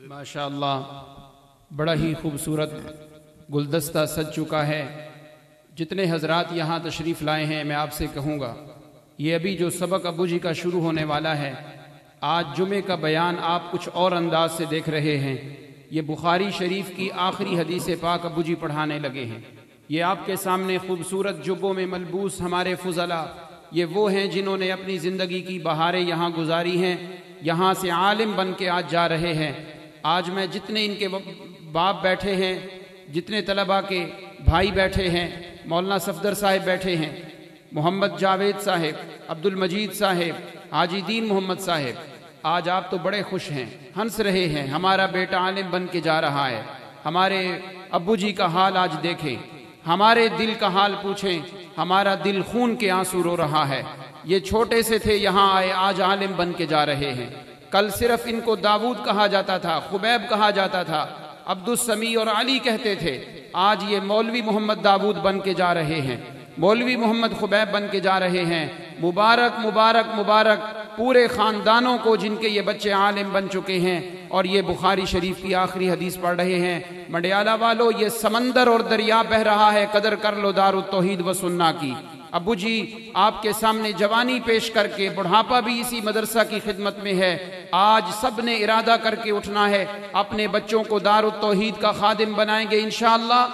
ماشاءاللہ بڑا ہی خوبصورت گلدستہ سج چکا ہے۔ جتنے حضرات یہاں تشریف لائے ہیں میں آپ سے کہوں گا یہ ابھی جو سبق ابو جی کا شروع ہونے والا ہے، آج جمعے کا بیان آپ کچھ اور انداز سے دیکھ رہے ہیں۔ یہ بخاری شریف کی آخری حدیث پاک ابو جی پڑھانے لگے ہیں۔ یہ آپ کے سامنے خوبصورت جبوں میں ملبوس ہمارے فضلاء، یہ وہ ہیں جنہوں نے اپنی زندگی کی بہاریں یہاں گزاری ہیں، یہاں سے عالم بن کے آج جا رہے ہیں۔ آج میں جتنے ان کے باپ بیٹھے ہیں، جتنے طلباء کے بھائی بیٹھے ہیں، مولانا صفدر صاحب بیٹھے ہیں، محمد جاوید صاحب، عبد المجید صاحب، حاجی دین محمد صاحب، آج آپ تو بڑے خوش ہیں، ہنس رہے ہیں، ہمارا بیٹا عالم بن کے جا رہا ہے۔ ہمارے ابو جی کا حال آج دیکھیں، ہمارے دل کا حال پوچھیں، ہمارا دل خون کے آنسو رو رہا ہے۔ یہ چھوٹے سے تھے، یہاں آئے، آج عالم بن کے جا رہے ہیں۔ کل صرف ان کو داود کہا جاتا تھا، خبیب کہا جاتا تھا، عبد السمیع اور علی کہتے تھے، آج یہ مولوی محمد داود بن کے جا رہے ہیں، مولوی محمد خبیب بن کے جا رہے ہیں۔ مبارک مبارک مبارک پورے خاندانوں کو جن کے یہ بچے عالم بن چکے ہیں اور یہ بخاری شریف کی آخری حدیث پڑھ رہے ہیں۔ مڈیالہ والو، یہ سمندر اور دریا بہہ رہا ہے، قدر کر لو دار التوحید و سنہ کی۔ ابو جی آپ کے سامنے جوانی پیش کر کے، بڑھاپا بھی اسی مدرسہ کی خدمت میں ہے، آج سب نے ارادہ کر کے اٹھنا ہے، اپنے بچوں کو دار التوحید کا خادم بنائیں گے انشاءاللہ۔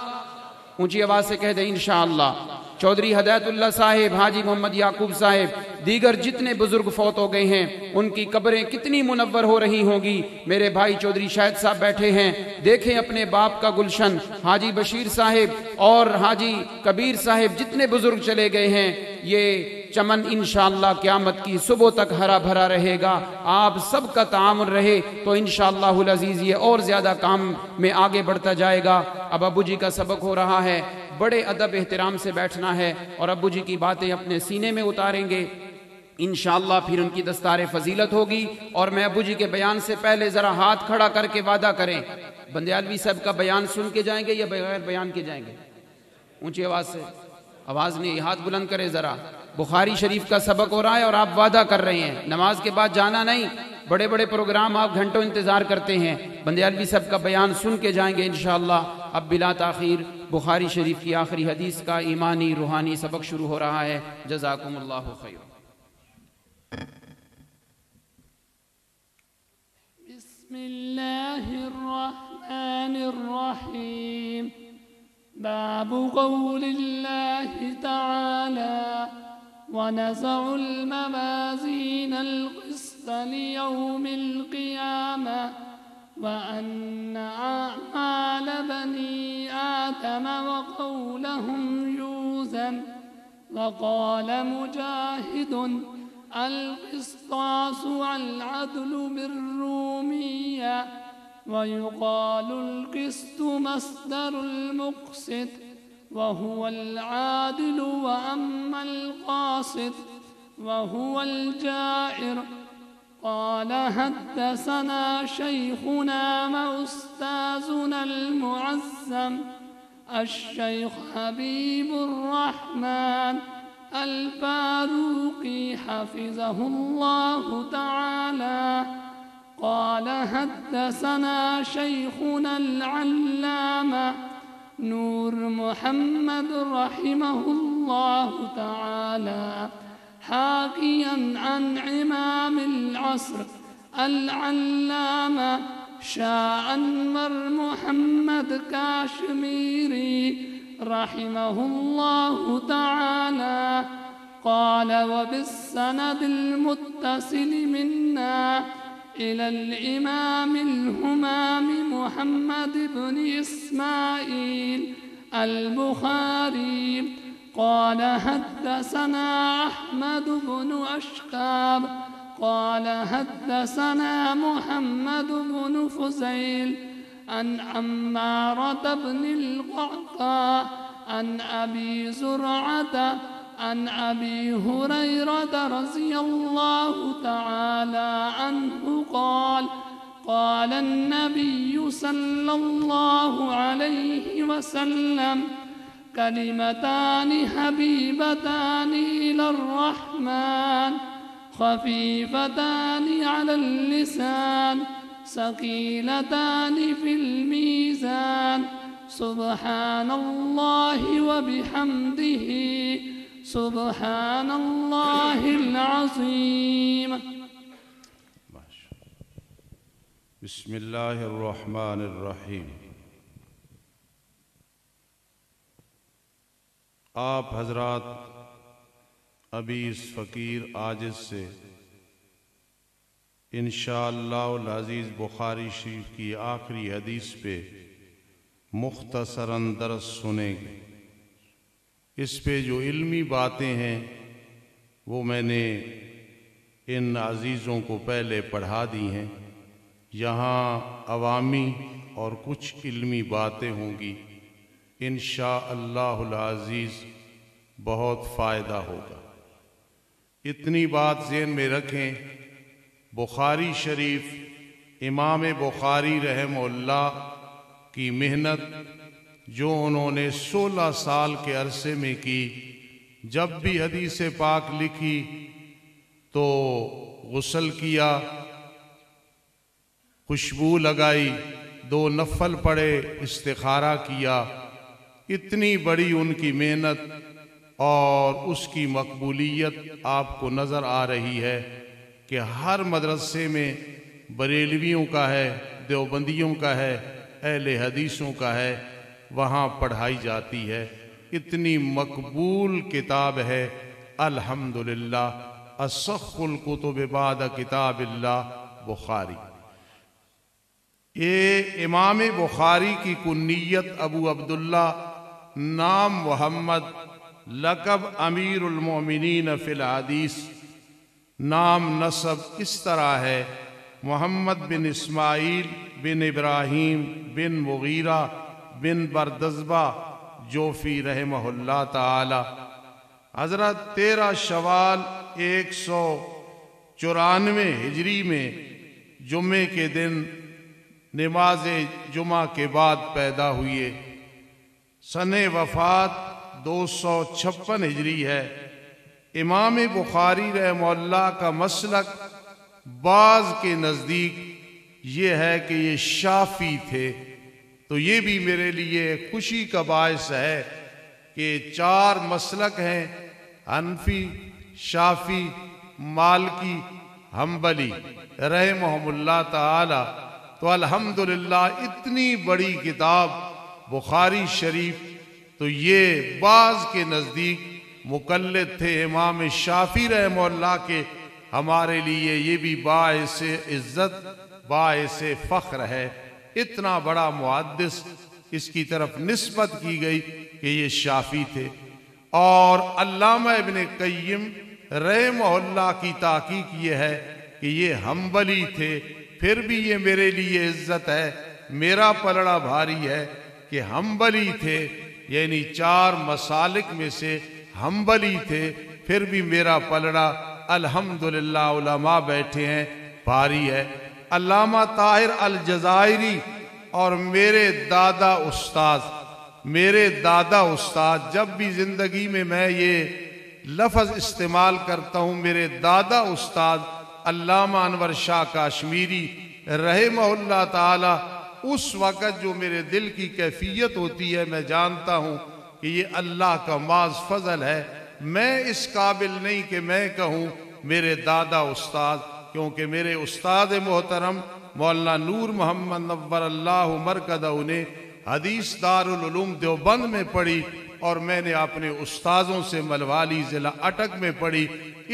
اونچی آواز سے کہہ دیں انشاءاللہ۔ چودھری ہدایت اللہ صاحب، حاجی محمد یعقوب صاحب، دیگر جتنے بزرگ فوت ہو گئے ہیں ان کی قبریں کتنی منور ہو رہی ہوں گی۔ میرے بھائی چودھری شاہد صاحب بیٹھے ہیں، دیکھیں اپنے باپ کا گلشن، حاجی بشیر صاحب اور حاجی کبیر صاحب، جتنے بزرگ چلے گئے ہیں، یہ چمن انشاءاللہ قیامت کی صبح تک ہرا بھرا رہے گا۔ آپ سب کا تعاون رہے تو انشاءاللہ العزیز یہ اور زیادہ کام میں آگے بڑھتا جائے گا۔ اب ابو جی کا سبق ہو رہا ہے، بڑے ادب احترام سے بیٹھنا ہے اور ابو جی کی باتیں اپنے سینے میں اتاریں گے انشاءاللہ، پھر ان کی دستار فضیلت ہوگی۔ اور میں ابو جی کے بیان سے پہلے ذرا ہاتھ کھڑا کر کے وعدہ کریں، بندیالوی صاحب کا بیان سن کے جائیں گے یا بغیر بیان کے جائیں گے؟ اونچی آواز سے، آواز نہیں، ہاتھ بلند کرے ذرا۔ بخاری شریف کا سبق ہو رہا ہے اور آپ وعدہ کر رہے ہیں، نماز کے بعد جانا نہیں، بڑے بڑے پروگرام آپ گھنٹوں انتظار کرتے ہیں، بندیالوی صاحب کا بیان سن کے جائیں گے انشاءاللہ۔ اب بلا تاخیر بخاری شریف کی آخری حدیث کا ایمانی روحانی سبق شروع ہو رہا ہے۔ جزاکم اللہ خیر۔ بسم اللہ الرحمن الرحیم۔ باب قول اللہ تعالی ونزع الموازین القسط لیوم القیامہ وأن أعمال بني آدم وقولهم يوزن وقال مجاهد القسطاس والعدل بالرومية ويقال القسط مصدر المقسط وهو العادل وأما القاسط وهو الجائر. قال حدثنا شيخنا وأستاذنا المعزم الشيخ حبيب الرحمن الفاروقي حفظه الله تعالى قال حدثنا شيخنا العلامة نور محمد رحمه الله تعالى حاكيا عن إمام العصر العلامة شاء أنور محمد كاشميري رحمه الله تعالى قال وبالسند المتصل منا إلى الإمام الهمام محمد بن إسماعيل البخاري قال حدثنا أحمد بن أشكاب قال حدثنا محمد بن فزيل عن عمارة بن القعقاع عن أبي زرعة عن أبي هريرة رضي الله تعالى عنه قال قال النبي صلى الله عليه وسلم كلمتان حبيبتان إلى الرحمن خفيفتان على اللسان ثقيلتان في الميزان سبحان الله وبحمده سبحان الله العظيم. بسم اللہ الرحمن الرحیم. آپ حضرات ابھی اس فقیر عاجز سے انشاءاللہ العزیز بخاری شریف کی آخری حدیث پہ مختصراً درس سنیں گے. اس پہ جو علمی باتیں ہیں وہ میں نے ان عزیزوں کو پہلے پڑھا دی ہیں. یہاں عوامی اور کچھ علمی باتیں ہوں گی. انشاءاللہ العزیز بہت فائدہ ہوگا. اتنی بات ذہن میں رکھیں، بخاری شریف امام بخاری رحمہ اللہ کی محنت جو انہوں نے 16 سال کے عرصے میں کی. جب بھی حدیث پاک لکھی تو غسل کیا، خوشبو لگائی، 2 نفل پڑھے، استخارہ کیا. اتنی بڑی ان کی محنت اور اس کی مقبولیت آپ کو نظر آ رہی ہے کہ ہر مدرسے میں بریلویوں کا ہے، دیوبندیوں کا ہے، اہل حدیثوں کا ہے، وہاں پڑھائی جاتی ہے. اتنی مقبول کتاب ہے الحمدللہ. اصح الکتب بعد کتاب اللہ بخاری. یہ امام بخاری کی کنیت ابو عبداللہ، نام محمد، لقب امیر المومنین فی الحدیث. نام نسب اس طرح ہے: محمد بن اسماعیل بن ابراہیم بن مغیرہ بن بردزبہ جوفی رحمہ اللہ تعالی. حضرت 13 شوال 194 ہجری میں جمعے کے دن نماز جمعہ کے بعد پیدا ہوئے. سن وفات 256 ہجری ہے. امام بخاری رحمہ اللہ کا مسلک بعض کے نزدیک یہ ہے کہ یہ شافی تھے. تو یہ بھی میرے لیے خوشی کا باعث ہے کہ 4 مسلک ہیں: حنفی، شافی، مالکی، حنبلی رحمہم اللہ تعالی. تو الحمدللہ اتنی بڑی کتاب بخاری شریف، تو یہ بعض کے نزدیک مقلد تھے امام شافی رحمہ اللہ کے. ہمارے لیے یہ بھی باعث عزت، باعث فخر ہے. اتنا بڑا محدث اس کی طرف نسبت کی گئی کہ یہ شافی تھے. اور علامہ ابن قیم رحمہ اللہ کی تحقیق یہ ہے کہ یہ حنبلی تھے. پھر بھی یہ میرے لیے عزت ہے، میرا پلڑا بھاری ہے کہ حنبلی تھے، یعنی 4 مسالک میں سے حنبلی تھے. پھر بھی میرا پلڑا الحمدللہ علماء بیٹھے ہیں بھاری ہے. علامہ طاہر الجزائری اور میرے دادا استاد، جب بھی زندگی میں یہ لفظ استعمال کرتا ہوں، میرے دادا استاد علامہ انور شاہ کاشمیری رحمہ اللہ تعالی، اس وقت جو میرے دل کی کیفیت ہوتی ہے، میں جانتا ہوں کہ یہ اللہ کا محض فضل ہے. میں اس قابل نہیں کہ میں کہوں میرے دادا استاد، کیونکہ میرے استاد محترم مولانا نور محمد نور اللہ مرکزہ نے حدیث دارالعلوم دیوبند میں پڑھی اور میں نے اپنے استاذوں سے ملوالی ضلع اٹک میں پڑھی.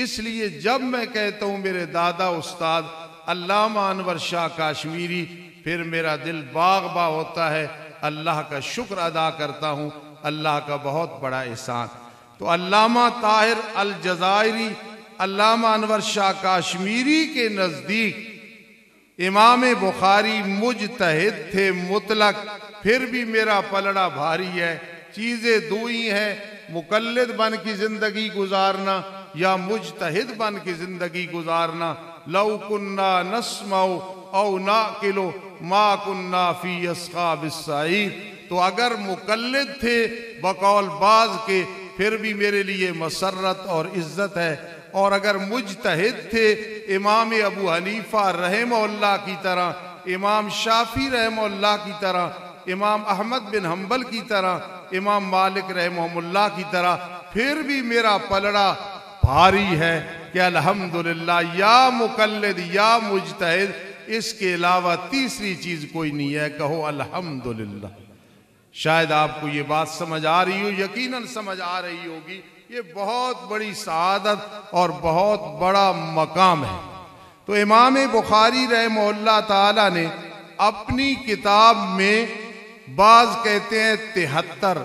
اس لیے جب میں کہتا ہوں میرے دادا استاد علامہ انور شاہ کاشمیری، پھر میرا دل باغ باغ ہوتا ہے. اللہ کا شکر ادا کرتا ہوں، اللہ کا بہت بڑا احسان. تو علامہ طاہر الجزائری، علامہ انور شاہ کاشمیری کے نزدیک امام بخاری مجتہد تھے مطلق. پھر بھی میرا پلڑا بھاری ہے. چیزیں 2 ہی ہیں: مقلد بن کی زندگی گزارنا یا مجتہد بن کی زندگی گزارنا. لو کننا نسمع او ناقل ما کننا فی اصحاب السعیر. تو اگر مقلد تھے بقول بعض کے، پھر بھی میرے لیے مسرت اور عزت ہے. اور اگر مجتہد تھے امام ابو حنیفہ رحمہ اللہ کی طرح، امام شافعی رحمہ اللہ کی طرح، امام احمد بن حنبل کی طرح، امام مالک رحمہ اللہ کی طرح، پھر بھی میرا پلڑا بھاری ہے کہ الحمدللہ یا مقلد یا مجتہد، اس کے علاوہ تیسری چیز کوئی نہیں ہے، کہو الحمدللہ۔ شاید آپ کو یہ بات سمجھ آ رہی ہو، یقیناً سمجھ آ رہی ہوگی، یہ بہت بڑی سعادت اور بہت بڑا مقام ہے۔ تو امام بخاری رحمہ اللہ تعالیٰ نے اپنی کتاب میں بعض کہتے ہیں 73،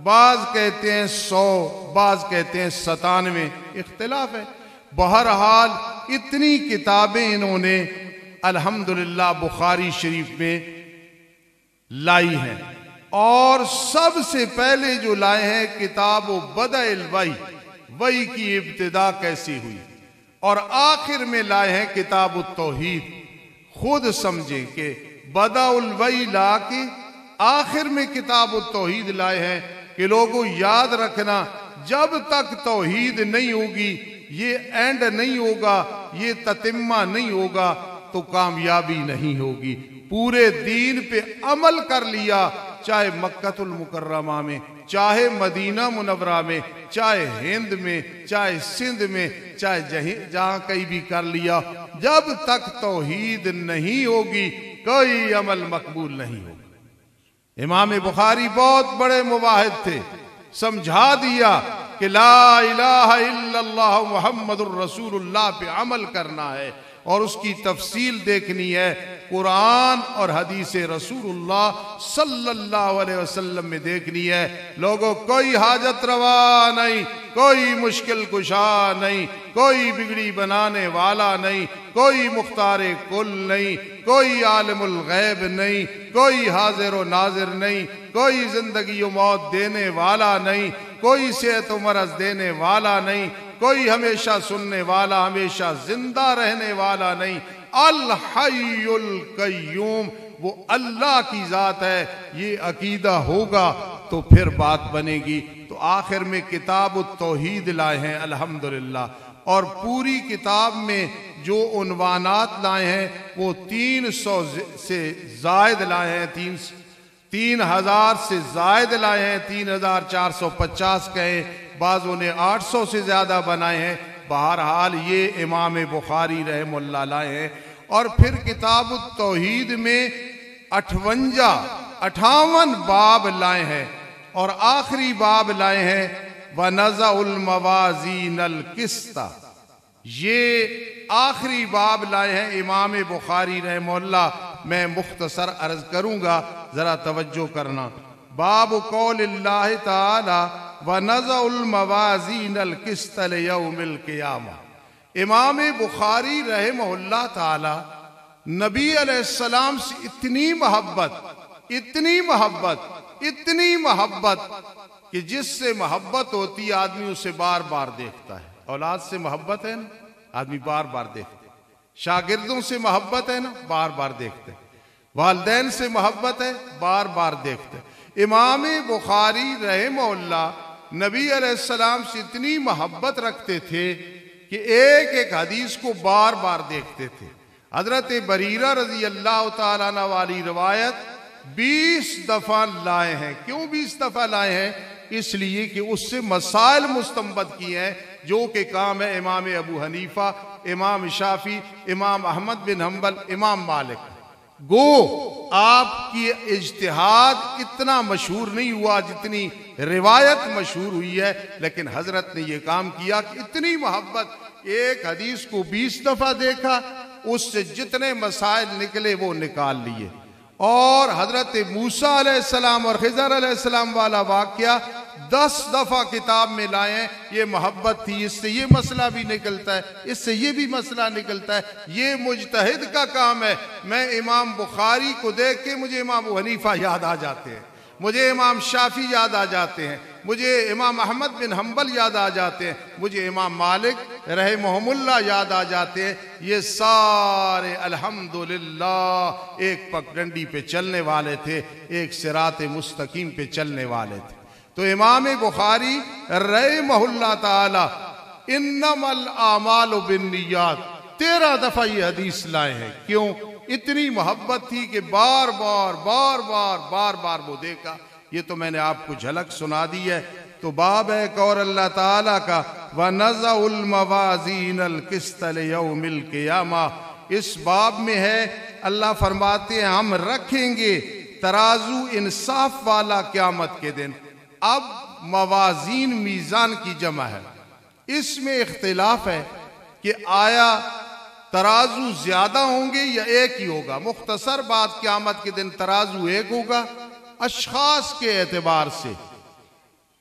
بعض کہتے ہیں 100، بعض کہتے ہیں 97، اختلاف ہے۔ بہرحال اتنی کتابیں انہوں نے الحمدللہ بخاری شریف میں لائی ہیں، اور سب سے پہلے جو لائے ہیں کتاب بدء الوحی، وحی کی ابتدا کیسی ہوئی، اور آخر میں لائے ہیں کتاب التوحید۔ خود سمجھیں کہ بدء الوحی لا کے آخر میں کتاب التوحید لائے ہیں کہ لوگوں یاد رکھنا، جب تک توحید نہیں ہوگی، یہ اینڈ نہیں ہوگا، یہ تتمہ نہیں ہوگا تو کامیابی نہیں ہوگی۔ پورے دین پہ عمل کر لیا، چاہے مکہ المکرمہ میں، چاہے مدینہ منورہ میں، چاہے ہند میں، چاہے سندھ میں، چاہے جہاں کہیں بھی کر لیا، جب تک توحید نہیں ہوگی کوئی عمل مقبول نہیں ہوگا۔ امام بخاری بہت بڑے مواحد تھے، سمجھا دیا کہ لا الہ الا اللہ محمد الرسول اللہ پہ عمل کرنا ہے، اور اس کی تفصیل دیکھنی ہے قرآن اور حدیث رسول اللہ صلی اللہ علیہ وسلم میں دیکھنی ہے۔ لوگوں کوئی حاجت روا نہیں، کوئی مشکل کشا نہیں، کوئی بگڑی بنانے والا نہیں، کوئی مختار کل نہیں، کوئی عالم الغیب نہیں، کوئی حاضر و ناظر نہیں، کوئی زندگی و موت دینے والا نہیں، کوئی صحت و مرض دینے والا نہیں، کوئی ہمیشہ سننے والا، ہمیشہ زندہ رہنے والا نہیں۔ الحی القیوم، وہ اللہ کی ذات ہے۔ یہ عقیدہ ہوگا تو پھر بات بنے گی۔ تو آخر میں کتاب التوحید لائے ہیں الحمدللہ، اور پوری کتاب میں جو عنوانات لائے ہیں وہ 300 سے زائد لائے ہیں، 3000 سے زائد لائے ہیں، 3450 کہیں، بعضوں نے 800 سے زیادہ بنائے ہیں۔ بہرحال یہ امام بخاری رحمہ اللہ لائے ہیں۔ اور پھر کتاب التوحید میں 58 باب لائے ہیں، اور آخری باب لائے ہیں وَنَزَعُ الْمَوَازِينَ الْقِسْطَ۔ یہ آخری باب لائے ہیں امام بخاری رحمہ اللہ۔ میں مختصر عرض کروں گا، ذرا توجہ کرنا۔ باب قول اللہ تعالی وَنَزَعُ الْمَوَازِينَ الْقِسْطَ لِيَوْمِ الْقِيَامَةِ۔ امام بخاری رحمہ اللہ تعالی نبی علیہ السلام سے اتنی محبت، اتنی محبت، اتنی محبت کہ جس سے محبت ہوتی ہے آدمی اسے بار بار دیکھتا ہے۔ اولاد سے محبت ہے نا، آدمی بار بار دیکھتا ہے۔ شاگردوں سے محبت ہے نا، بار بار دیکھتے ہیں۔ والدین سے محبت ہے، بار بار دیکھتے ہیں۔ امام بخاری رحمہ اللہ نبی علیہ السلام سے اتنی محبت رکھتے تھے کہ ایک ایک حدیث کو بار بار دیکھتے تھے۔ حضرت بریرہ رضی اللہ تعالیٰ عنہ والی روایت 20 دفعہ لائے ہیں۔ کیوں 20 دفعہ لائے ہیں؟ اس لیے کہ اس سے مسائل مستنبط کیے ہیں جو کہ کام ہے امام ابو حنیفہ، امام شافعی، امام احمد بن حنبل، امام مالک۔ گو آپ کی اجتہاد اتنا مشہور نہیں ہوا جتنی روایت مشہور ہوئی ہے، لیکن حضرت نے یہ کام کیا کہ اتنی محبت، ایک حدیث کو 20 دفعہ دیکھا، اس سے جتنے مسائل نکلے وہ نکال لیے۔ اور حضرت موسیٰ علیہ السلام اور خضر علیہ السلام والا واقعہ 10 دفعہ کتاب میں لائے ہیں۔ یہ محبت تھی، اس سے یہ مسئلہ بھی نکلتا ہے، اس سے یہ بھی مسئلہ نکلتا ہے۔ یہ مجتہد کا کام ہے۔ میں امام بخاری کو دیکھ کے مجھے امام ابو حنیفہ یاد آ جاتے ہیں، مجھے امام شافعی یاد آ جاتے ہیں، مجھے امام احمد بن حنبل یاد آ جاتے ہیں، مجھے امام مالک رحمہم اللہ یاد آ جاتے ہیں۔ یہ سارے الحمدللہ ایک پگڈنڈی پہ چلنے والے تھے، ایک صراط مستقیم پہ چلنے والے تھے۔ تو امام بخاری رحمہ اللہ تعالی انما الاعمال بالنیات 13 دفعہ یہ حدیث لائے ہیں۔ کیوں؟ اتنی محبت تھی کہ بار بار وہ دیکھا. یہ تو میں نے آپ کو جھلک سنا دی ہے. تو باب ایک اور اللہ تعالیٰ کا وَنَزَعُ الْمَوَازِينَ الْقِسْطَ لِيَوْمِ الْقِيَامَةِ. اس باب میں ہے اللہ فرماتے ہیں ہم رکھیں گے ترازو انصاف والا قیامت کے دن. اب موازین میزان کی جمع ہے. اس میں اختلاف ہے کہ آیا ترازو زیادہ ہوں گے یا ایک ہی ہوگا. مختصر بات قیامت کے دن ترازو ایک ہوگا. اشخاص کے اعتبار سے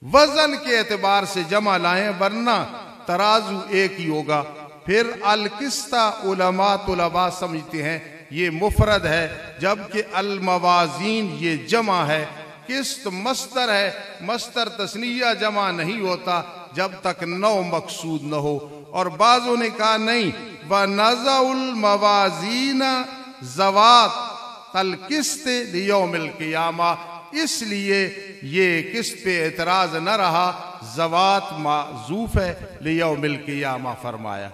وزن کے اعتبار سے جمع لائیں ورنہ ترازو ایک ہی ہوگا. پھر القسطہ علماء طلباء سمجھتے ہیں یہ مفرد ہے جبکہ الموازین یہ جمع ہے. قسط مصدر ہے. مصدر تثنیہ جمع نہیں ہوتا جب تک نوع مقصود نہ ہو. اور بعضوں نے کہا نہیں وَنَزَعُ الْمَوَازِينَ ذَوَاتَ الْقِسْطِ لِيَوْمِ الْقِيَامَةِ. اس لیے یہ قسط پہ اعتراض نہ رہا. ذوات معذوف ہے لیوم القیامہ فرمایا.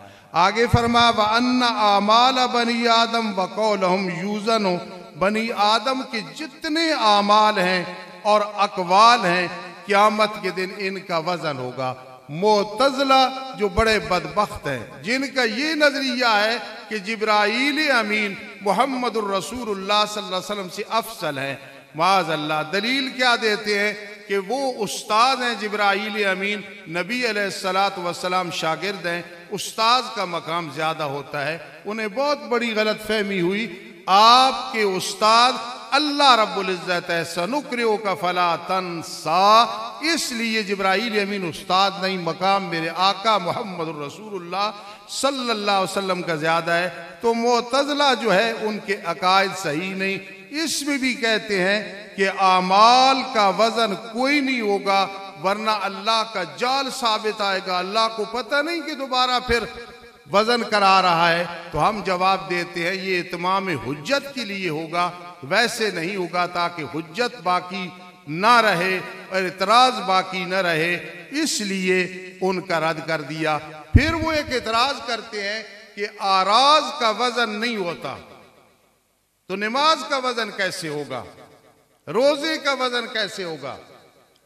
آگے فرمایا وَأَنَّ أَعْمَالَ بَنِي آدم وَقَوْلَهُمْ يُوزَنُ. بنی آدم کے جتنے اعمال ہیں اور اقوال ہیں قیامت کے دن ان کا وزن ہوگا. معتزلہ جو بڑے بدبخت ہیں جن کا یہ نظریہ ہے کہ جبرائیل امین محمد الرسول اللہ صلی اللہ علیہ وسلم سے افضل ہیں. معاذ اللہ. دلیل کیا دیتے ہیں کہ وہ استاد ہیں جبرائیل امین, نبی علیہ السلام شاگرد ہیں. استاد کا مقام زیادہ ہوتا ہے. انہیں بہت بڑی غلط فہمی ہوئی. آپ کے استاد اللہ رب العزت ہے سنقرئک فلا تنسیٰ. اس لیے جبرائیل امین استاد نہیں, مقام میرے آقا محمد الرسول اللہ صلی اللہ علیہ وسلم کا زیادہ ہے. تو معتزلہ جو ہے ان کے عقائد صحیح نہیں. اس میں بھی کہتے ہیں کہ اعمال کا وزن کوئی نہیں ہوگا ورنہ اللہ کا جال ثابت آئے گا. اللہ کو پتہ نہیں کہ دوبارہ پھر وزن کرا رہا ہے. تو ہم جواب دیتے ہیں یہ اتمام حجت کے لیے ہوگا, ویسے نہیں ہوگا تاکہ حجت باقی نہ رہے اور اعتراض باقی نہ رہے. اس لیے ان کا رد کر دیا. پھر وہ ایک اعتراض کرتے ہیں کہ آراز کا وزن نہیں ہوتا تو نماز کا وزن کیسے ہوگا, روزے کا وزن کیسے ہوگا,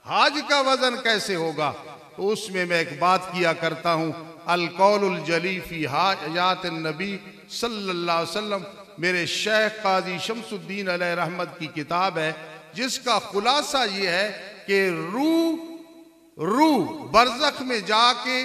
حج کا وزن کیسے ہوگا. تو اس میں ایک بات کیا کرتا ہوں القول الجلی فی حیات النبی صلی اللہ علیہ وسلم. میرے شیخ قاضی شمس الدین علیہ رحمت کی کتاب ہے جس کا خلاصہ یہ ہے کہ روح برزخ میں جا کے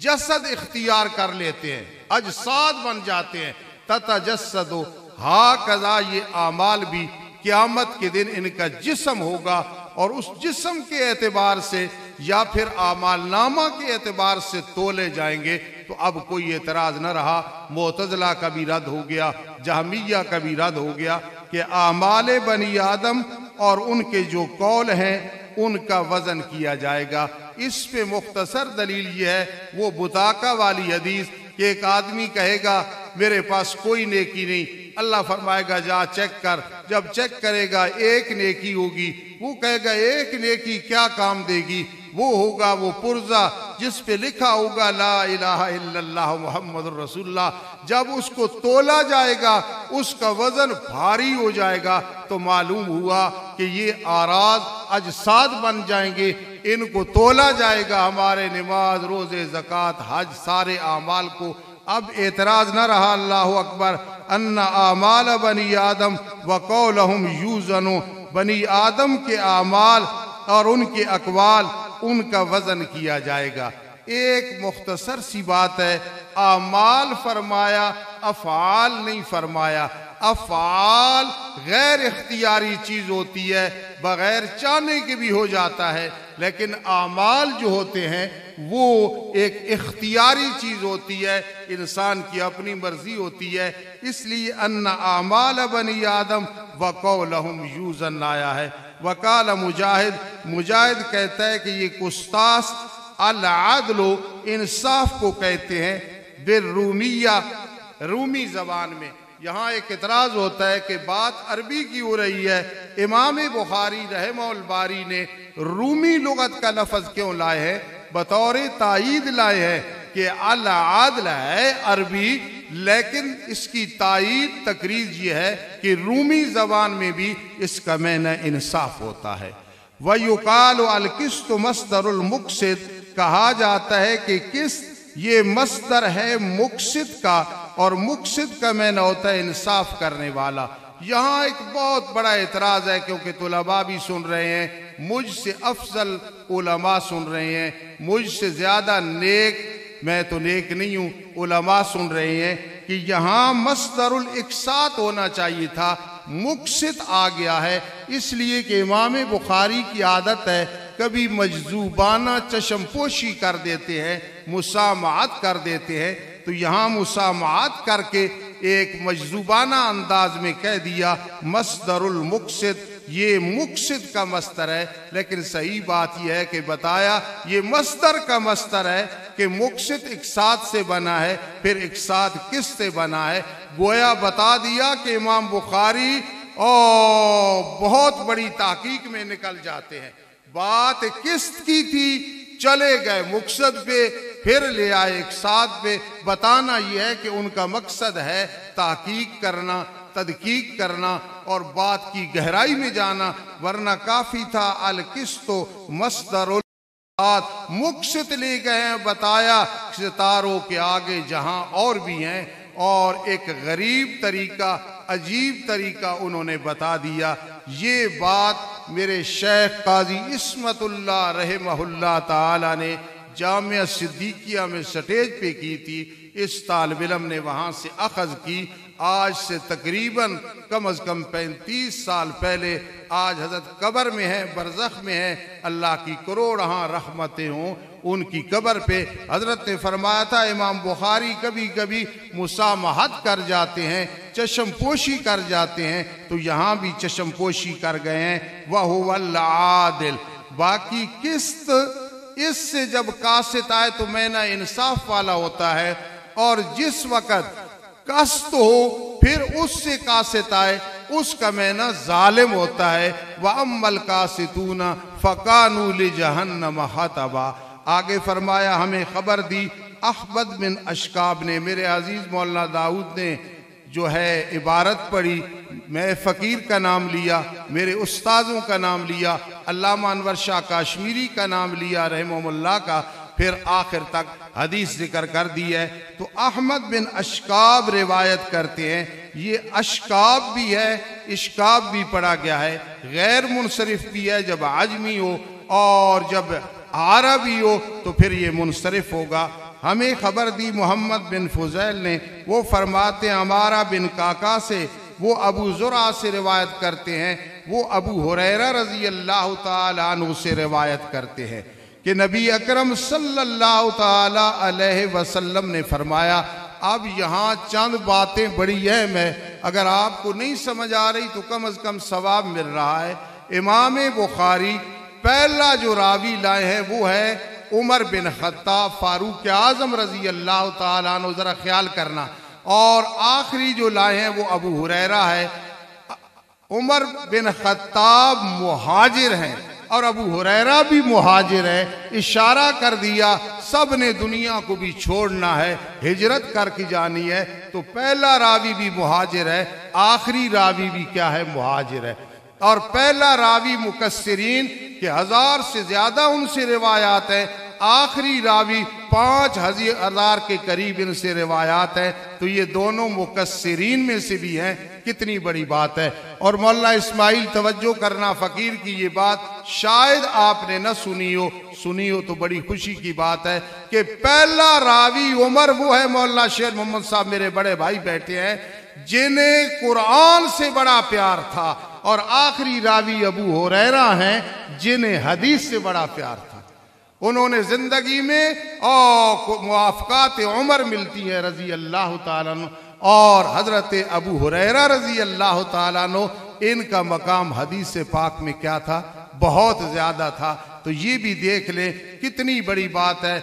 جسد اختیار کر لیتے ہیں, اجساد بن جاتے ہیں. تتجسد ہاکذا یہ اعمال بھی قیامت کے دن ان کا جسم ہوگا اور اس جسم کے اعتبار سے یا پھر اعمال نامہ کے اعتبار سے تولے جائیں گے. تو اب کوئی اعتراض نہ رہا. معتزلہ کا بھی رد ہو گیا, جہمیہ کا بھی رد ہو گیا کہ اعمال بنی آدم اور ان کے جو قول ہیں ان کا وزن کیا جائے گا. اس پہ مختصر دلیل یہ ہے وہ بطاقہ والی حدیث کہ ایک آدمی کہے گا میرے پاس کوئی نیکی نہیں. اللہ فرمائے گا جا چیک کر. جب چیک کرے گا ایک نیکی ہوگی. وہ کہے گا ایک نیکی کیا کام دے گی. وہ ہوگا وہ پرزہ جس پہ لکھا ہوگا لا الہ الا اللہ محمد الرسول اللہ. جب اس کو تولا جائے گا اس کا وزن بھاری ہو جائے گا تو معلوم ہوا کہ یہ آراز اجساد بن جائیں گے. ان کو تولا جائے گا ہمارے نماز, روزے, زکوٰۃ, حج سارے اعمال کو. اب اعتراض نہ رہا. اللہ اکبر. ان اعمال بنی آدم وقولہم یوزن. بنی آدم کے اعمال اور ان کے اقوال ان کا وزن کیا جائے گا. ایک مختصر سی بات ہے, اعمال فرمایا افعال نہیں فرمایا. افعال غیر اختیاری چیز ہوتی ہے, بغیر چاہنے کے بھی ہو جاتا ہے, لیکن اعمال جو ہوتے ہیں وہ ایک اختیاری چیز ہوتی ہے, انسان کی اپنی مرضی ہوتی ہے. اس لیے ان اعمال بنی آدم وقولہم یوزن آیا ہے. وقال مجاہد کہتا ہے کہ یہ قسطاس العدل انصاف کو کہتے ہیں بالرومیہ, رومی زبان میں. یہاں ایک اعتراض ہوتا ہے کہ بات عربی کی ہو رہی ہے. امام بخاری رحمہ الباری نے رومی لغت کا لفظ کیوں لائے ہیں؟ بطور تائید لائے ہیں کہ العدل ہے عربی لیکن اس کی تائید تقریر یہ ہے کہ رومی زبان میں بھی اس کا معنی انصاف ہوتا ہے۔ وَيُقَالُ الْقِسْطُ مَصْدَرُ الْمُقْسِط، کہا جاتا ہے کہ قسط یہ مصدر ہے مقسط کا، اور مقسط کا معنی ہوتا ہے انصاف کرنے والا۔ یہاں ایک بہت بڑا اعتراض ہے، کیونکہ طلباء بھی سن رہے ہیں، مجھ سے افضل علماء سن رہے ہیں، مجھ سے زیادہ نیک، میں تو نیک نہیں ہوں، علماء سن رہے ہیں کہ یہاں مصدر الاقساط ہونا چاہیے تھا، مقسط آ گیا ہے۔ اس لیے کہ امام بخاری کی عادت ہے کبھی مجذوبانہ چشم پوشی کر دیتے ہیں، مسامعات کر دیتے ہیں، تو یہاں مسامعات کر کے ایک مجذوبانہ انداز میں کہہ دیا مصدر المقسط، یہ مقسط کا مصدر ہے، لیکن صحیح بات یہ ہے کہ بتایا یہ مصدر کا مصدر ہے کہ مقسط اقساط سے بنا ہے، پھر اقساط قسط سے بنا ہے۔ گویا بتا دیا کہ امام بخاری بہت بڑی تحقیق میں نکل جاتے ہیں۔ بات قسط کی تھی، چلے گئے مقصد پہ، پھر لے آئے اقساط پہ۔ بتانا یہ ہے کہ ان کا مقصد ہے تحقیق کرنا، تدقیق کرنا اور بات کی گہرائی میں جانا، ورنہ کافی تھا القسط مصدر الاقساط، مقسط لے گئے ہیں، بتایا ستاروں کے آگے جہاں اور بھی ہیں، اور ایک غریب طریقہ، عجیب طریقہ انہوں نے بتا دیا۔ یہ بات میرے شیخ قاضی عصمت اللہ رحمہ اللہ تعالی نے جامعہ صدیقیہ میں سٹیج پہ کی تھی، اس طالب علم نے وہاں سے اخذ کی۔ آج سے تقریباً کم از کم 35 سال پہلے، آج حضرت قبر میں ہیں، برزخ میں ہیں، اللہ کی کروڑہاں رحمتیں ہوں ان کی قبر پہ۔ حضرت نے فرمایا تھا امام بخاری کبھی کبھی مسامحت کر جاتے ہیں، چشم پوشی کر جاتے ہیں، تو یہاں بھی چشم پوشی کر گئے ہیں۔ وَهُوَ الْعَادِلُ، باقی قسط اس سے جب قاسط آئے تو معنی انصاف والا ہوتا ہے، اور جس وقت قسط ہو پھر اس سے قاسط آئے اس کا معنی ظالم ہوتا ہے۔ وَأَمَّا الْقَاسِطُونَ فَكَانُوا لِجَهَنَّمَ حَطَبًا۔ آگے فرمایا، ہمیں خبر دی احمد بن اشکاب نے، میرے عزیز مولانا داؤد نے جو ہے عبارت پڑھی، میں فقیر کا نام لیا، میرے استاذوں کا نام لیا، علامہ انور شاہ کاشمیری کا نام لیا رحمہ اللہ کا، پھر آخر تک حدیث ذکر کر دی ہے۔ تو احمد بن اشکاب روایت کرتے ہیں، یہ اشکاب بھی ہے، اشکاب بھی پڑھا گیا ہے، غیر منصرف بھی ہے، جب عجمی ہو اور جب عربی ہو تو پھر یہ منصرف ہوگا۔ ہمیں خبر دی محمد بن فضیل نے، وہ فرماتے ہیں عمارہ بن کاکا سے، وہ ابو زرعہ سے روایت کرتے ہیں، وہ ابو ہریرہ رضی اللہ تعالیٰ عنہ سے روایت کرتے ہیں کہ نبی اکرم صلی اللہ تعالیٰ علیہ وسلم نے فرمایا۔ اب یہاں چند باتیں بڑی اہم ہیں، اگر آپ کو نہیں سمجھ آ رہی تو کم از کم ثواب مل رہا ہے۔ امام بخاری پہلا جو راوی لائے ہیں وہ ہے عمر بن خطاب فاروق اعظم رضی اللہ تعالیٰ عنہ، ذرا خیال کرنا، اور آخری جو لائے ہیں وہ ابو ہریرہ ہے۔ عمر بن خطاب مہاجر ہیں اور ابو ہریرہ بھی مہاجر ہے، اشارہ کر دیا سب نے دنیا کو بھی چھوڑنا ہے، ہجرت کر کے جانی ہے، تو پہلا راوی بھی مہاجر ہے، آخری راوی بھی کیا ہے؟ مہاجر ہے۔ اور پہلا راوی مکسرین کہ 1000 سے زیادہ ان سے روایات ہیں، آخری راوی 5000 کے قریب ان سے روایات ہیں، تو یہ دونوں مکسرین میں سے بھی ہیں، کتنی بڑی بات ہے۔ اور مولانا اسماعیل توجہ کرنا، فقیر کی یہ بات شاید آپ نے نہ سنی ہو تو بڑی خوشی کی بات ہے کہ پہلا راوی عمر وہ ہے، مولانا شیر محمد صاحب میرے بڑے بھائی بیٹھے ہیں، جنہیں قرآن سے بڑا پیار تھا، اور آخری راوی ابو ہریرہ ہیں جنہیں حدیث سے بڑا پیار تھا۔ انہوں نے زندگی میں موافقات عمر ملتی ہیں رضی اللہ تعالیٰ عنہ، اور حضرت ابو ہریرہ رضی اللہ تعالیٰ عنہ، ان کا مقام حدیث پاک میں کیا تھا؟ بہت زیادہ تھا۔ تو یہ بھی دیکھ لیں کتنی بڑی بات ہے۔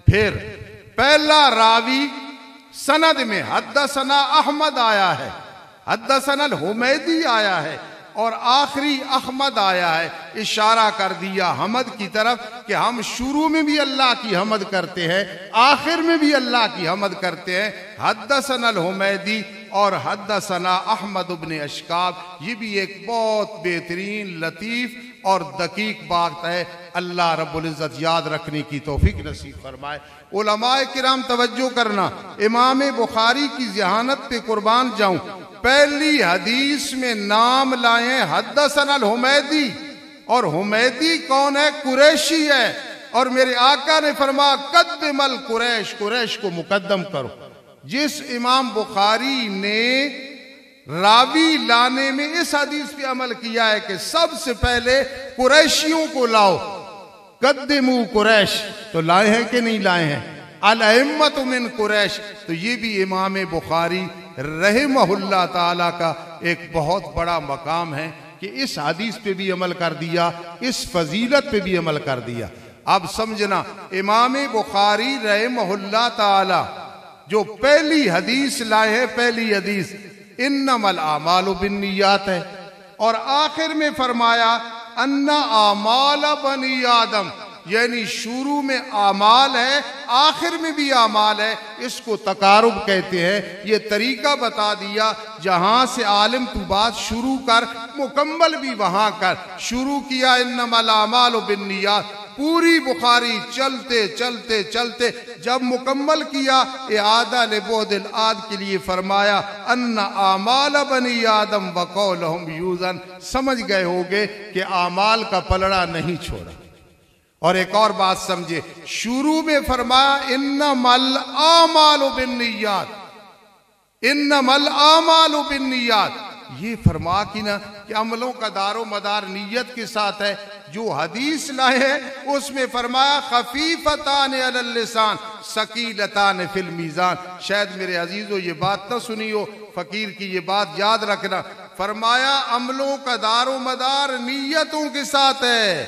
پھر پہلا راوی سند میں حدثنا احمد آیا ہے، حدثنا الحمیدی آیا ہے، اور آخری احمد آیا ہے، اشارہ کر دیا حمد کی طرف کہ ہم شروع میں بھی اللہ کی حمد کرتے ہیں، آخر میں بھی اللہ کی حمد کرتے ہیں۔ حدثنا الحمیدی اور حدثنا احمد بن اشکاب، یہ بھی ایک بہت بہترین لطیف اور دقیق بات ہے۔ اللہ رب العزت یاد رکھنے کی توفیق نصیب فرمائے۔ علماء کرام توجہ کرنا، امام بخاری کی ذہانت پہ قربان جاؤں، پہلی حدیث میں نام لائے حدثنا الحمیدی، اور حمیدی کون ہے؟ قریشی ہے، اور میرے آقا نے فرمایا قدم القریش، قریش کو مقدم کرو۔ جس امام بخاری نے راوی لانے میں اس حدیث پہ عمل کیا ہے کہ سب سے پہلے قریشیوں کو لاؤ، قدمو قریش، تو لائے ہیں کہ نہیں لائے ہیں؟ الائمۃ من قریش، تو یہ بھی امام بخاری رحمہ اللہ تعالیٰ کا ایک بہت بڑا مقام ہے کہ اس حدیث پہ بھی عمل کر دیا، اس فضیلت پہ بھی عمل کر دیا۔ اب سمجھنا، امام بخاری رحمہ اللہ تعالیٰ جو پہلی حدیث لائے ہیں، پہلی حدیث انما الاعمال بالنیات ہے، اور آخر میں فرمایا ان اعمال بنی آدم، یعنی شروع میں اعمال ہے، آخر میں بھی اعمال ہے، اس کو تقارب کہتے ہیں۔ یہ طریقہ بتا دیا، جہاں سے عالم تو بات شروع کر، مکمل بھی وہاں کر۔ شروع کیا انما الاعمال بالنیات، پوری بخاری چلتے چلتے چلتے جب مکمل کیا، اعادہ لبعد العاد کے لیے فرمایا ان اعمال بنی آدم وقولہم یوزن، سمجھ گئے ہوگے کہ اعمال کا پلڑا نہیں چھوڑا۔ اور ایک اور بات سمجھے، شروع میں فرمایا انما الاعمال بالنیات، انما الاعمال بالنیات، یہ فرما کی نا کہ عملوں کا دار و مدار نیت کے ساتھ ہے۔ جو حدیث لائے ہیں اس میں فرمایا خفیفتان علی اللسان ثقیلتان فی المیزان، شاید میرے عزیزو یہ بات نہ سنی ہو، فقیر کی یہ بات یاد رکھنا، فرمایا عملوں کا دار و مدار نیتوں کے ساتھ ہے،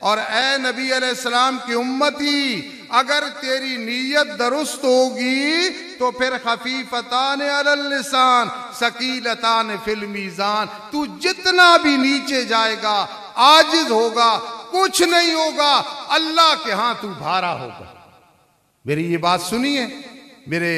اور اے نبی علیہ السلام کی امتی، اگر تیری نیت درست ہوگی تو پھر خفیفتان علی اللسان ثقیلتان فی المیزان، تو جتنا بھی نیچے جائے گا، عاجز ہوگا، کچھ نہیں ہوگا، اللہ کے ہاں تو بھارا ہوگا۔ میری یہ بات سنیے، میرے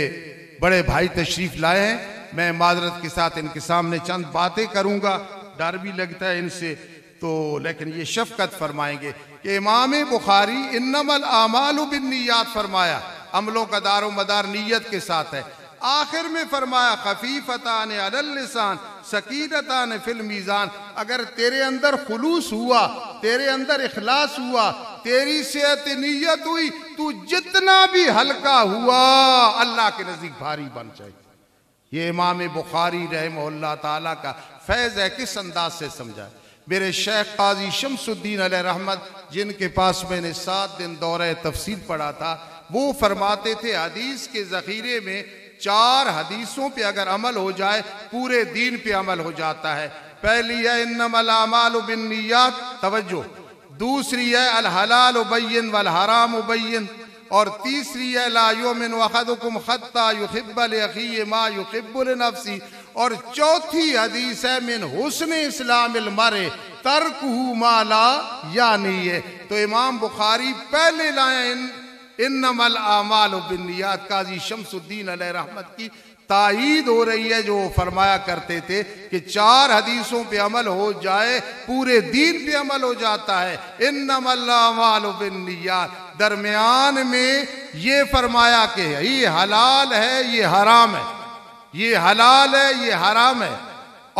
بڑے بھائی تشریف لائے ہیں، میں معذرت کے ساتھ ان کے سامنے چند باتیں کروں گا، ڈر بھی لگتا ہے ان سے، تو لیکن یہ شفقت فرمائیں گے کہ امام بخاری انما الاعمال بالنیات فرمایا، عملوں کا دار و مدار نیت کے ساتھ ہے۔ آخر میں فرمایا خفیفتان علی اللسان ثقیلتان فی المیزان، اگر تیرے اندر خلوص ہوا، تیرے اندر اخلاص ہوا، تیری صحت نیت ہوئی، تو جتنا بھی ہلکا ہوا اللہ کے نزدیک بھاری بن جائے۔ یہ امام بخاری رحمہ اللہ تعالیٰ کا فیض ہے، کس انداز سے سمجھا ہے۔ میرے شیخ قاضی شمس الدین علیہ رحمت، جن کے پاس میں نے 7 دن دورہ تفسیر پڑھا تھا، وہ فرماتے تھے حدیث کے ذخیرے میں 4 حدیثوں پہ اگر عمل ہو جائے پورے دین پہ عمل ہو جاتا ہے۔ پہلی ہے انما الاعمال بالنیات، توجہ، دوسری ہے الحلال بین والحرام بین، اور تیسری ہے لا یؤمن احدکم حتی یحب لاخیہ ما یحب لنفسہ، اور چوتھی حدیث ہے من حسن اسلام المرء ترکہ ما لا یعنی ہے۔ تو امام بخاری پہلے لائیں انما الاعمال بالنیات، قاضی شمس الدین علیہ رحمت کی تائید ہو رہی ہے جو فرمایا کرتے تھے کہ 4 حدیثوں پہ عمل ہو جائے پورے دین پہ عمل ہو جاتا ہے۔ انما الاعمال بالنیات، درمیان میں یہ فرمایا کہ یہ حلال ہے، یہ حرام ہے، یہ حلال ہے، یہ حرام ہے،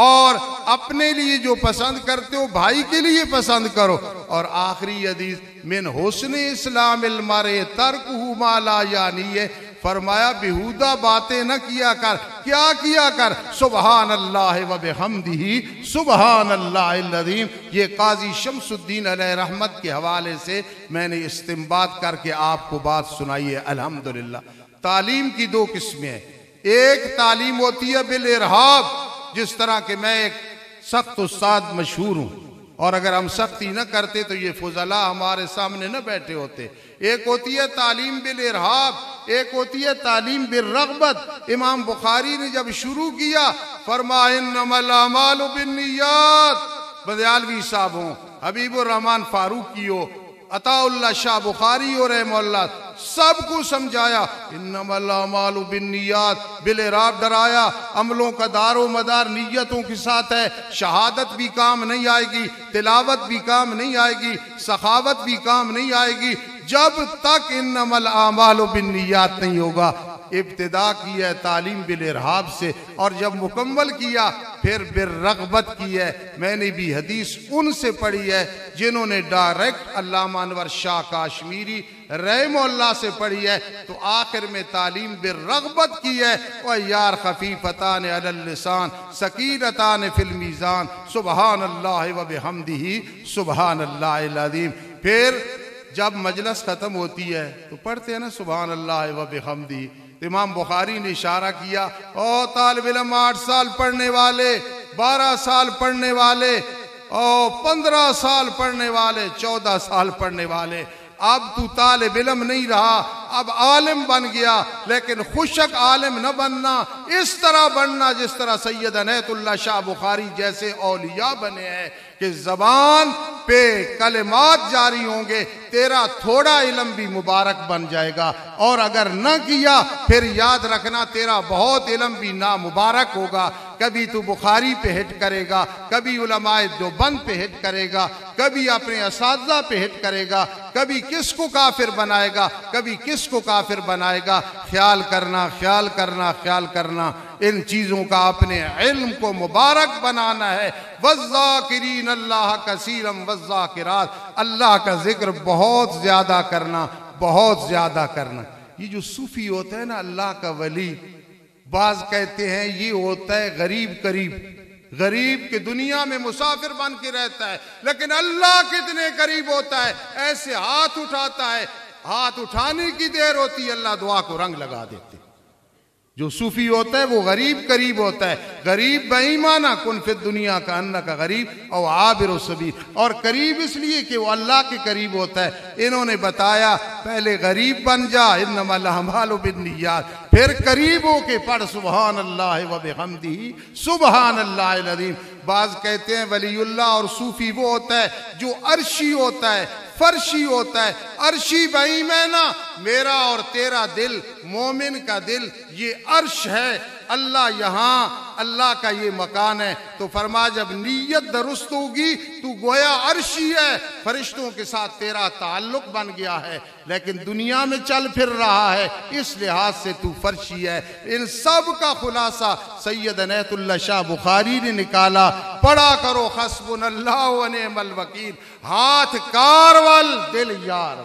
اور اپنے لیے جو پسند کرتے ہو بھائی کے لیے پسند کرو، اور آخری حدیث من حسن اسلام المرء ترکہ ما لا یعنی ہے، فرمایا بیہودہ باتیں نہ کیا کر، کیا کیا کر؟ سبحان اللہ و بحمدہ سبحان اللہ العظیم۔ یہ قاضی شمس الدین علیہ رحمت کے حوالے سے میں نے استنباط کر کے آپ کو بات سنائی ہے۔ الحمدللہ تعلیم کی 2 قسمیں ہیں، ایک تعلیم ہوتی ہے بالارہاب، جس طرح کہ میں ایک سخت استاد مشہور ہوں اور اگر ہم سختی نہ کرتے تو یہ فضلاء ہمارے سامنے نہ بیٹھے ہوتے۔ ایک ہوتی ہے تعلیم بالارہاب، ایک ہوتی ہے تعلیم بالرغبت۔ امام بخاری نے جب شروع کیا فرمایا انما الاعمال بالنیات، بدیالوی صاحب ہوں، حبیب الرحمن فاروقی ہو، عطا اللہ شاہ بخاری ہو رحمہ اللہ، سب کو سمجھایا انما الاعمال بالنیات، بالاعراب ڈرایا، عملوں کا دار و مدار نیتوں کے ساتھ ہے۔ شہادت بھی کام نہیں آئے گی، تلاوت بھی کام نہیں آئے گی، سخاوت بھی کام نہیں آئے گی جب تک انما الاعمال بالنیات نہیں ہوگا۔ ابتدا کی ہے تعلیم بالارہاب سے، اور جب مکمل کیا پھر بالرغبت کی ہے۔ میں نے بھی حدیث ان سے پڑھی ہے جنہوں نے ڈائریکٹ علامہ انور شاہ کاشمیری رحمہ اللہ سے پڑھی ہے، تو آخر میں تعلیم بالرغبت کی ہے۔ وَيَّارْ خَفِيفَتَانِ عَلَى اللِّسَانِ سَكِينَتَانِ فِي الْمِيزَانِ سُبْحَانَ اللَّهِ وَبِحَمْدِهِ سُبْحَانَ اللَّهِ الْعَظِيمِ۔ پھر جب مجلس ختم ہوتی ہے تو پڑھتے ہیں نا سبحان اللہ وبحمدہ۔ امام بخاری نے اشارہ کیا، او طالب علم 8 سال پڑھنے والے، 12 سال پڑھنے والے، او 15 سال پڑھنے والے، 14 سال پڑھنے والے، اب تو طالب علم نہیں رہا، اب عالم بن گیا، لیکن خوشک عالم نہ بننا، اس طرح بننا جس طرح سید عنایت اللہ شاہ بخاری جیسے اولیاء بنے ہیں کہ زبان پہ کلمات جاری ہوں گے، تیرا تھوڑا علم بھی مبارک بن جائے گا، اور اگر نہ کیا پھر یاد رکھنا تیرا بہت علم بھی نامبارک ہوگا۔ کبھی تو بخاری پہ ہٹ کرے گا، کبھی علماء دیوبند پہ ہٹ کرے گا، کبھی اپنے اساتذہ پہ ہٹ کرے گا، کبھی کس کو کافر بنائے گا، کبھی کس کو کافر بنائے گا۔ خیال کرنا، خیال کرنا، خیال کرنا، ان چیزوں کا اپنے علم کو مبارک بنانا ہے۔ وَالذَّاكِرِينَ اللَّهَ كَثِيرًا وَالذَّاكِرَاتِ، اللہ کا ذکر بہت زیادہ کرنا، بہت زیادہ کرنا۔ یہ جو صوفی ہوتا ہے نا اللہ کا ولی، بعض کہتے ہیں یہ ہوتا ہے غریب قریب، غریب کے دنیا میں مسافر بن کے رہتا ہے، لیکن اللہ کتنے قریب ہوتا ہے، ایسے ہاتھ اٹھاتا ہے، ہاتھ اٹھانے کی دیر ہوتی ہے اللہ دعا کو رنگ لگا دیتے۔ جو صوفی ہوتا ہے وہ غریب قریب ہوتا ہے، غریب بےایمانہ کن فی الدنیا کا انک غریب او عابر السبیل، اور قریب اس لیے کہ وہ اللہ کے قریب ہوتا ہے۔ انہوں نے بتایا پہلے غریب بن جا انما الاعمال بالنیات، پھر قریب ہو کے پڑھ سبحان اللہ وبحمدہ سبحان اللہ العظیم۔ بعض کہتے ہیں ولی اللہ اور صوفی وہ ہوتا ہے جو عرشی ہوتا ہے، فرشی ہوتا ہے۔ عرشی بھائی میں نا، میرا اور تیرا دل، مومن کا دل یہ عرش ہے، اللہ یہاں، اللہ کا یہ مکان ہے۔ تو فرما جب نیت درست ہوگی تو گویا عرشی ہے، فرشتوں کے ساتھ تیرا تعلق بن گیا ہے، لیکن دنیا میں چل پھر رہا ہے، اس لحاظ سے تو فرشی ہے۔ ان سب کا خلاصہ سید عنایت اللہ شاہ بخاری نے نکالا۔ پڑھا کرو حسبنا اللہ و نعم الوکیل، ہاتھ کارول دل یار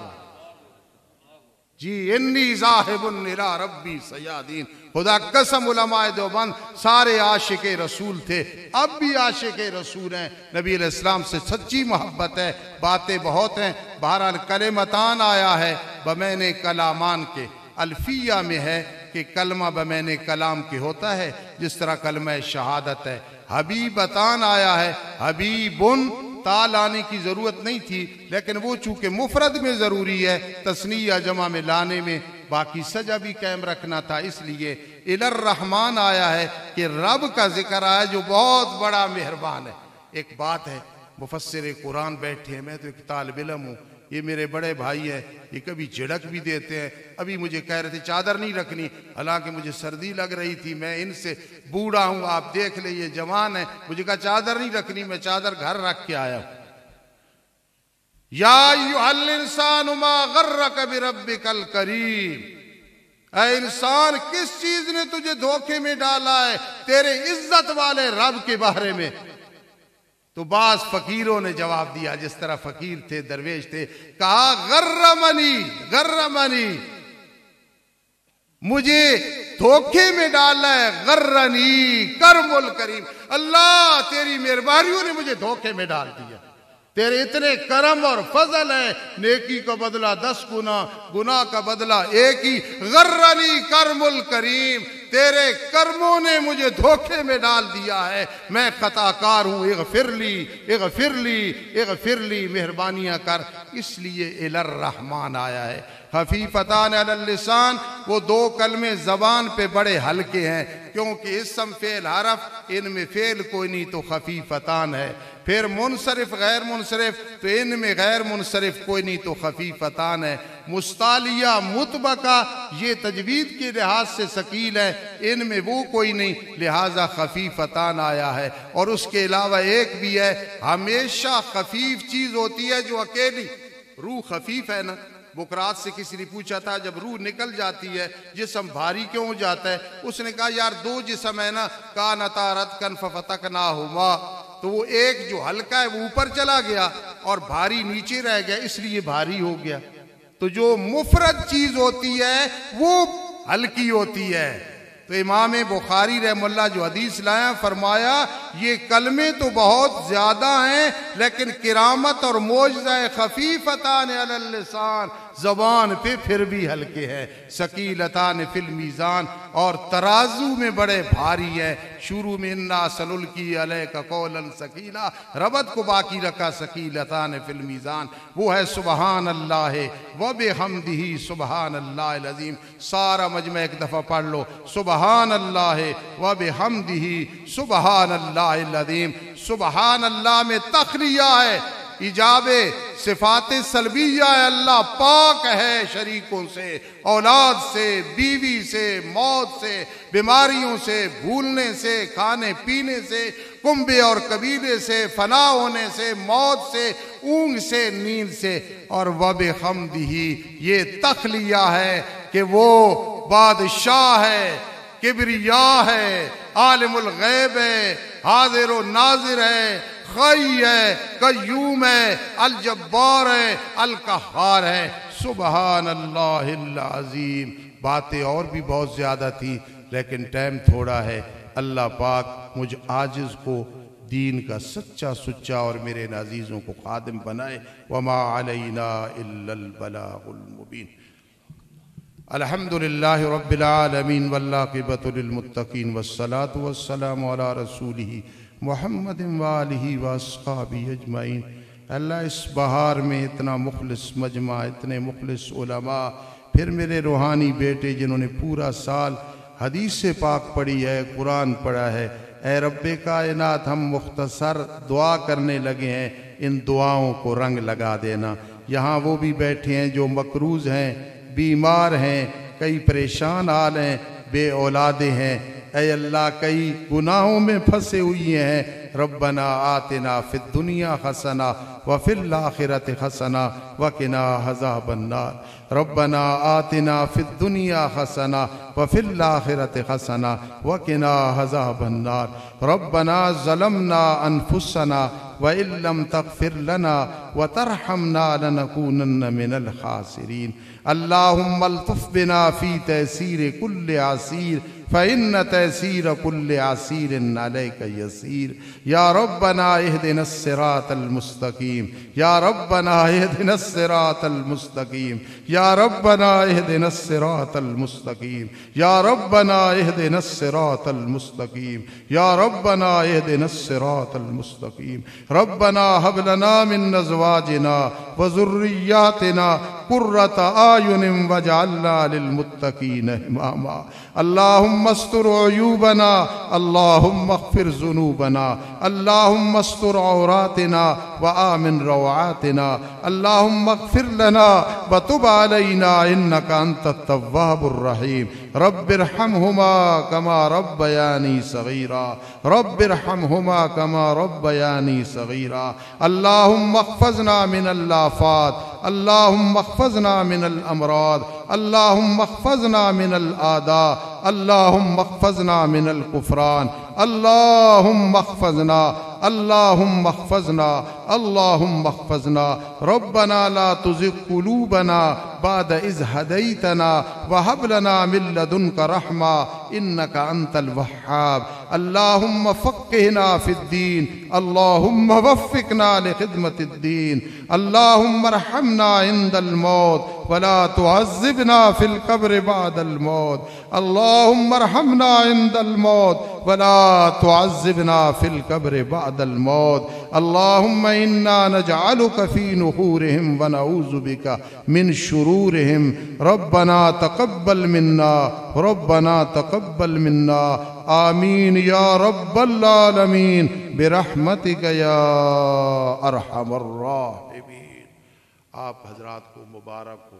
جی، انی ذاہب الی ربی سیادین۔ خدا قسم علماء دیوبند سارے عاشق رسول تھے، اب بھی عاشق رسول ہیں، نبی علیہ السلام سے سچی محبت ہے۔ باتیں بہت ہیں، بہرحال کلمتان آیا ہے بمین کلامان کے، الفیہ میں ہے کہ کلمہ بمین کلام کے ہوتا ہے، جس طرح کلمہ شہادت ہے۔ حبیبتان آیا ہے، حبیبن تا لانے کی ضرورت نہیں تھی، لیکن وہ چونکہ مفرد میں ضروری ہے، تثنیہ جمع میں لانے میں باقی سجا بھی قائم رکھنا تھا، اس لیے الی الرحمن آیا ہے کہ رب کا ذکر آیا جو بہت بڑا مہربان ہے۔ ایک بات ہے، مفسر قرآن بیٹھے ہیں، میں تو ایک طالب علم ہوں، یہ میرے بڑے بھائی ہیں، یہ کبھی جھڑک بھی دیتے ہیں۔ ابھی مجھے کہہ رہے تھے چادر نہیں رکھنی، حالانکہ مجھے سردی لگ رہی تھی، میں ان سے بوڑھا ہوں، آپ دیکھ لیں یہ جوان ہیں، مجھے کہا چادر نہیں رکھنی، میں چادر گھر رکھ کے آیا ہوں۔ یا ایھا الانسان ما غرک بربک الکریم، اے انسان کس چیز نے تجھے دھوکے میں ڈالا ہے تیرے عزت والے رب کے بارے میں؟ تو بعض فقیروں نے جواب دیا، جس طرح فقیر تھے، درویش تھے، کہا غرمنی، مجھے دھوکے میں ڈالا ہے، غرنی کرم الکریم، اللہ تیری مہربانیوں نے مجھے دھوکے میں ڈال دیا، تیرے اتنے کرم اور فضل ہے، نیکی کا بدلہ 10 گنا، گناہ کا بدلہ 1 ہی، غرنی کرم الکریم، تیرے کرموں نے مجھے دھوکے میں ڈال دیا ہے، میں خطا کار ہوں، اغفر لی اغفر لی اغفر لی، مہربانیاں کر۔ اس لیے الی الرحمن آیا ہے۔ خفیفتان علی اللسان، وہ دو کلمے زبان پہ بڑے ہلکے ہیں، کیونکہ اسم فعل حرف ان میں فعل کوئی نہیں تو خفیفتان ہے۔ پھر منصرف غیر منصرف تو ان میں غیر منصرف کوئی نہیں تو خفیفتان ہے۔ مستعلیہ مطبقہ یہ تجوید کے لحاظ سے ثقیل ہے، ان میں وہ کوئی نہیں، لہٰذا خفیفتان آیا ہے۔ اور اس کے علاوہ ایک بھی ہے، ہمیشہ خفیف چیز ہوتی ہے جو اکیلی، روح خفیف ہے نا۔ بکرات سے کسی نے پوچھا تھا جب روح نکل جاتی ہے جسم بھاری کیوں ہو جاتا ہے؟ اس نے کہا یار دو جسم ہے نا، کانتا رتقا ففتقناہما، تو وہ ایک جو ہلکا ہے وہ اوپر چلا گیا اور بھاری نیچے رہ گیا، اس لیے بھاری ہو گیا۔ تو جو مفرد چیز ہوتی ہے وہ ہلکی ہوتی ہے۔ تو امام بخاری رحمہ اللہ جو حدیث لائے فرمایا یہ کلمے تو بہت زیادہ ہیں لیکن کرامت اور معجزہ خفیفتان علی اللسان، زبان پہ پھر بھی ہلکے ہیں، ثقیلتان فی المیزان، اور ترازو میں بڑے بھاری ہیں۔ شروع میں انا سنلقی علیک قولا ثقیلا، ربط کو باقی رکھا ثقیلتان فی المیزان، وہ ہے سبحان اللہ وبحمدہ سبحان اللہ العظیم۔ سارا مجمع ایک دفعہ پڑھ لو، سبحان اللہ وبحمدہ سبحان اللہ العظیم۔ سبحان اللہ میں تخلیہ ہے، ایجاب صفات سلبیہ ہے، اللہ پاک ہے شریکوں سے، اولاد سے، بیوی سے، موت سے، بیماریوں سے، بھولنے سے، کھانے پینے سے، کنبے اور قبیلے سے، فنا ہونے سے، موت سے، اونگ سے، نیند سے، اور وبحمدہ یہ تخلیہ ہے کہ وہ بادشاہ ہے، کبریا ہے، عالم الغیب ہے، حاضر و ناظر ہے، حی ہے، قیوم ہے، الجبار ہے، القہار ہے۔ سبحان اللہ العظیم۔ باتیں اور بھی بہت زیادہ تھی لیکن ٹائم تھوڑا ہے۔ اللہ پاک مجھ عاجز کو دین کا سچا سچا اور میرے عزیزوں کو خادم بنائے۔ وما علینا الا البلاغ المبین۔ الحمدللہ رب العالمین والعاقبۃ للمتقین والصلاة والسلام علی رسولہ محمد وآلہ واصحابہ اجمعین۔ اللہ اس بہار میں اتنا مخلص مجمع، اتنے مخلص علماء، پھر میرے روحانی بیٹے جنہوں نے پورا سال حدیث پاک پڑھی ہے، قرآن پڑھا ہے، اے رب کائنات ہم مختصر دعا کرنے لگے ہیں، ان دعاؤں کو رنگ لگا دینا۔ یہاں وہ بھی بیٹھے ہیں جو مقروض ہیں، بیمار ہیں، کئی پریشان حال ہیں، بے اولادیں ہیں، اے اللہ کئی گناہوں میں پھنسے ہوئی ہیں۔ ربنا آتنا فی الدنیا حسنہ وفی الآخرۃ حسنہ وقنا عذاب النار۔ ربنا آتنا فی الدنیا حسنہ وفی الآخرۃ حسنہ وقنا عذاب النار۔ ربنا ظلمنا انفسنا وإن لم تغفر لنا وترحمنا لنكونن من الخاسرین۔ اللہم الطف بنا فی تیسیر کل عسیر فإن تيسير كل عسير عليك يسير۔ يا ربنا اهدنا الصراط المستقيم، يا ربنا اهدنا الصراط المستقيم، يا ربنا اهدنا الصراط المستقيم، يا ربنا اهدنا الصراط المستقيم، يا ربنا اهدنا الصراط المستقيم۔ ربنا هب لنا من أزواجنا وذرياتنا قرة أعين واجعلنا للمتقين إماما۔ اللهم استر عيوبنا، اللهم اغفر ذنوبنا، اللهم استر عوراتنا وآمن روعاتنا، اللهم اغفر لنا وتب علينا إنك أنت التواب الرحيم۔ رب ارحمهما كما ربياني صغيرا، رب ارحمهما كما ربياني صغيرا۔ اللهم احفظنا من الآفات، اللهم احفظنا من الأمراض، اللهم احفظنا من الأعداء، اللهم احفظنا من الكفران، اللهم احفظنا، اللهم احفظنا، اللهم احفظنا۔ ربنا لا تزغ قلوبنا بعد إذ هديتنا وهب لنا من لدنك رحمة إنك أنت الوهاب۔ اللهم فقهنا في الدين، اللهم وفقنا لخدمة الدين، اللهم ارحمنا عند الموت ولا تعذبنا في القبر بعد الموت اللهم ارحمنا عند الموت ولا تعذبنا في القبر بعد الموت اللهم إنا نجعلك في نحورهم ونعوذ بك من شرورهم ربنا تقبل منا آمین یا رب العالمین برحمتک یا ارحم الراحمین. آپ حضرات کو مبارک ہو.